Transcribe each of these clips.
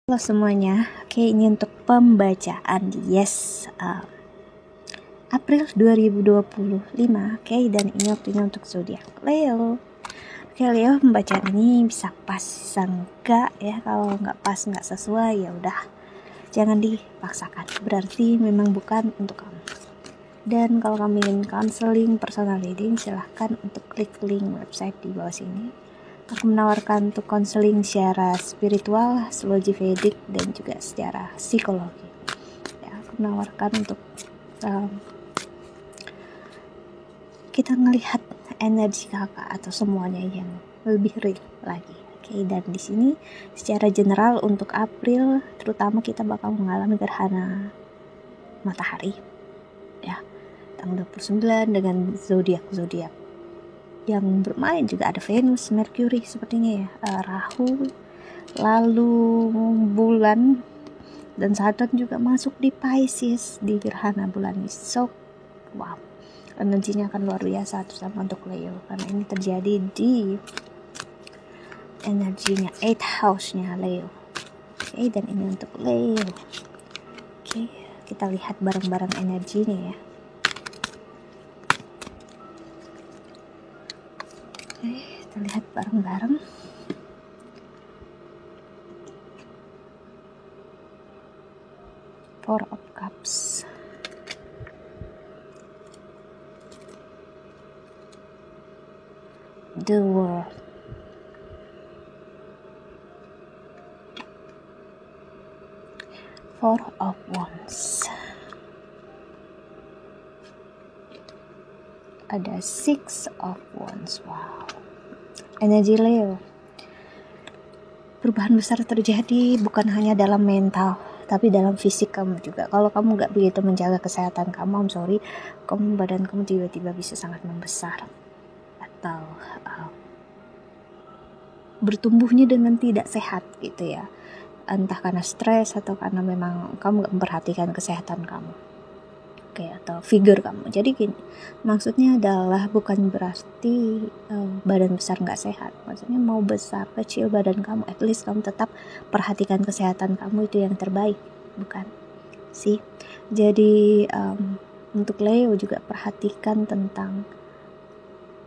Halo semuanya, oke ini untuk pembacaan April 2025, oke, dan ini waktunya untuk zodiak Leo. Oke Leo, pembacaan ini bisa pas, bisa enggak ya. Kalau nggak pas, nggak sesuai, ya udah jangan dipaksakan, berarti memang bukan untuk kamu. Dan kalau kamu ingin counseling, personal reading, silahkan untuk klik link website di bawah sini. Aku menawarkan untuk konseling secara spiritual, astrologi Vedic, dan juga secara psikologi. Ya, aku menawarkan untuk kita ngelihat energi kakak atau semuanya yang lebih real lagi. Oke, dan di sini secara general untuk April, terutama kita bakal mengalami gerhana matahari. Ya, tanggal 29 dengan zodiak yang bermain juga ada Venus, Mercury sepertinya ya, Rahu, lalu bulan dan Saturn juga masuk di Pisces di gerhana bulan ini. So, wow, energinya akan luar biasa terutama untuk Leo karena ini terjadi di energinya 8th house-nya Leo. Oke, dan ini untuk Leo. Oke, kita lihat bareng-bareng energinya ya. Oke, kita lihat bareng-bareng. Four of Cups. The World. Four of Wands. Ada Six of Wands. Wow. Energi Leo. Perubahan besar terjadi bukan hanya dalam mental, tapi dalam fisik kamu juga. Kalau kamu gak begitu menjaga kesehatan kamu, I'm sorry, badan kamu tiba-tiba bisa sangat membesar. Atau bertumbuhnya dengan tidak sehat gitu ya. Entah karena stres atau karena memang kamu gak memperhatikan kesehatan kamu. Atau figure kamu. Jadi gini, maksudnya adalah bukan berarti badan besar nggak sehat. Maksudnya mau besar kecil badan kamu, at least kamu tetap perhatikan kesehatan kamu, itu yang terbaik, bukan sih? Jadi untuk Leo juga perhatikan tentang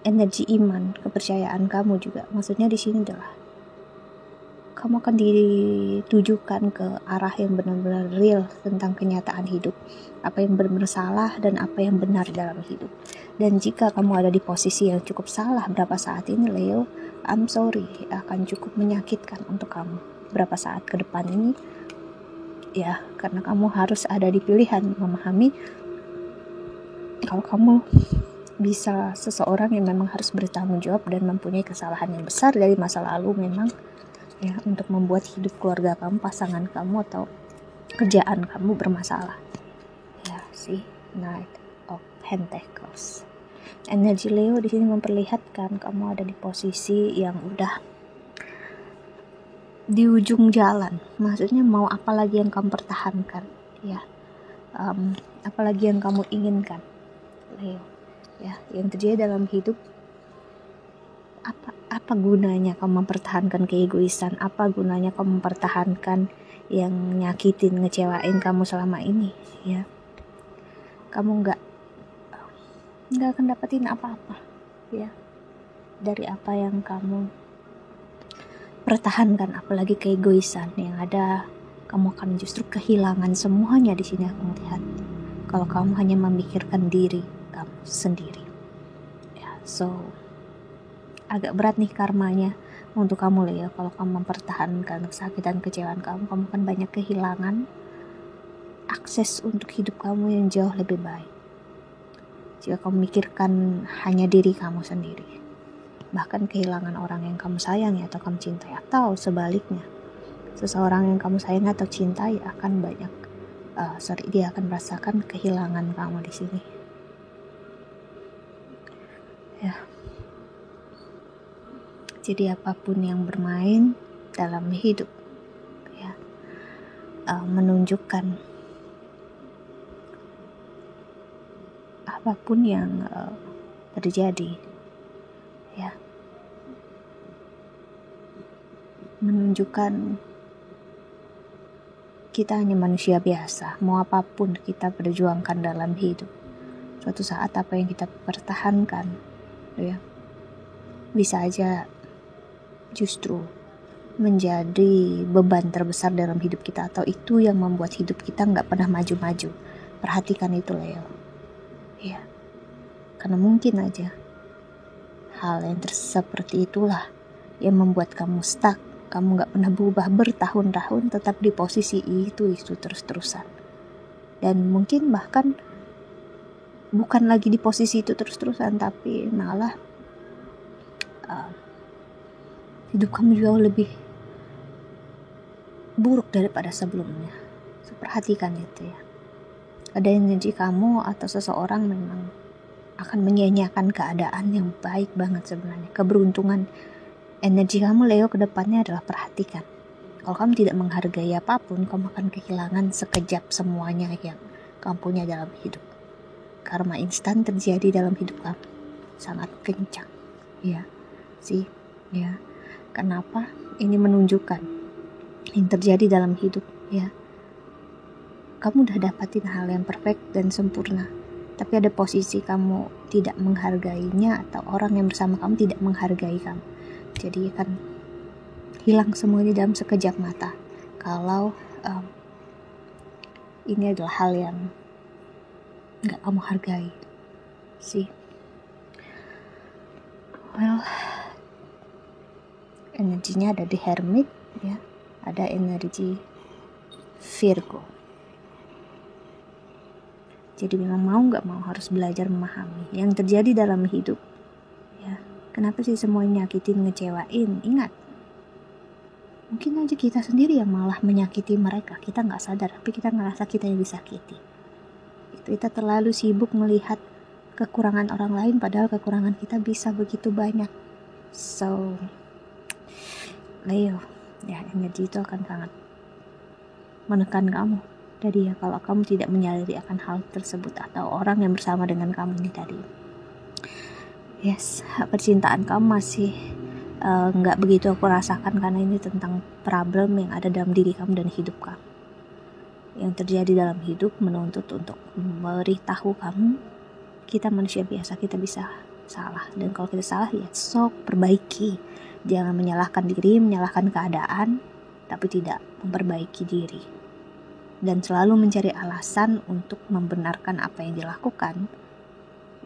energi iman, kepercayaan kamu juga. Maksudnya di sini adalah kamu akan ditujukan ke arah yang benar-benar real tentang kenyataan hidup, apa yang benar-benar salah dan apa yang benar dalam hidup. Dan jika kamu ada di posisi yang cukup salah berapa saat ini Leo, I'm sorry, akan cukup menyakitkan untuk kamu berapa saat ke depan ini ya, karena kamu harus ada di pilihan memahami kalau kamu bisa seseorang yang memang harus bertanggung jawab dan mempunyai kesalahan yang besar dari masa lalu memang ya, untuk membuat hidup keluarga kamu, pasangan kamu atau kerjaan kamu bermasalah. Ya, sih, Knight of Pentacles. Energi Leo di sini memperlihatkan kamu ada di posisi yang udah di ujung jalan. Maksudnya mau apa lagi yang kamu pertahankan, ya. Apalagi yang kamu inginkan, Leo. Ya, yang terjadi dalam hidup, apa gunanya kamu mempertahankan keegoisan? Apa gunanya kamu mempertahankan yang nyakitin, ngecewain kamu selama ini? Ya, kamu nggak akan dapetin apa-apa, ya, dari apa yang kamu pertahankan. Apalagi keegoisan yang ada, kamu akan justru kehilangan semuanya di sini. Aku melihat kalau kamu hanya memikirkan diri kamu sendiri. Ya, so agak berat nih karmanya untuk kamu Leo. Kalau kamu mempertahankan kesakitan, kecewaan kamu akan banyak kehilangan akses untuk hidup kamu yang jauh lebih baik jika kamu memikirkan hanya diri kamu sendiri, bahkan kehilangan orang yang kamu sayangi atau kamu cintai, atau sebaliknya seseorang yang kamu sayangi atau cintai akan dia akan merasakan kehilangan kamu di sini ya. Jadi apapun yang bermain dalam hidup ya, menunjukkan apapun yang terjadi ya, menunjukkan kita hanya manusia biasa. Mau apapun kita perjuangkan dalam hidup, suatu saat apa yang kita pertahankan, ya, bisa aja justru menjadi beban terbesar dalam hidup kita, atau itu yang membuat hidup kita nggak pernah maju-maju. Perhatikan itu, Leo. Ya, karena mungkin aja hal yang seperti itulah yang membuat kamu stuck. Kamu nggak pernah berubah bertahun-tahun, tetap di posisi itu terus-terusan. Dan mungkin bahkan bukan lagi di posisi itu terus-terusan, tapi malah hidup kamu jauh lebih buruk daripada sebelumnya. So, perhatikan itu ya. Ada energi kamu atau seseorang memang akan menyia-nyiakan keadaan yang baik banget sebenarnya. Keberuntungan energi kamu, Leo, ke depannya adalah perhatikan. Kalau kamu tidak menghargai apapun, kamu akan kehilangan sekejap semuanya yang kamu punya dalam hidup. Karma instan terjadi dalam hidup kamu, sangat kencang. Ya, sih, ya. Kenapa? Ini menunjukkan yang terjadi dalam hidup, ya. Kamu udah dapatin hal yang perfect dan sempurna, tapi ada posisi kamu tidak menghargainya, atau orang yang bersama kamu tidak menghargai kamu. Jadi akan hilang semuanya dalam sekejap mata kalau ini adalah hal yang gak kamu hargai sih. Well, energinya ada di Hermit, ya, ada energi Virgo. Jadi memang mau gak mau harus belajar memahami yang terjadi dalam hidup, ya. Kenapa sih semuanya nyakitin, ngecewain? Ingat, mungkin aja kita sendiri yang malah menyakiti mereka. Kita gak sadar, tapi kita ngerasa kita yang disakiti. Kita terlalu sibuk melihat kekurangan orang lain, padahal kekurangan kita bisa begitu banyak. So, Leo, ya, energi itu akan sangat menekan kamu. Jadi ya, kalau kamu tidak menyadari akan hal tersebut atau orang yang bersama dengan kamu ini tadi, yes, percintaan kamu masih nggak begitu aku rasakan, karena ini tentang problem yang ada dalam diri kamu dan hidup kamu. Yang terjadi dalam hidup menuntut untuk memberitahu kamu, kita manusia biasa, kita bisa salah. Dan kalau kita salah, ya sok perbaiki. Jangan menyalahkan diri, menyalahkan keadaan, tapi tidak memperbaiki diri. Dan selalu mencari alasan untuk membenarkan apa yang dilakukan.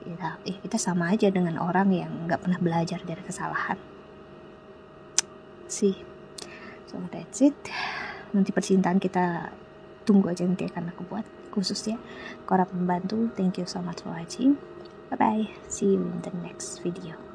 Ya, kita sama aja dengan orang yang gak pernah belajar dari kesalahan. See, so that's it. Nanti percintaan kita tunggu aja, nanti akan aku buat khusus ya, para pembantu. Thank you so much for watching. Bye bye, see you in the next video.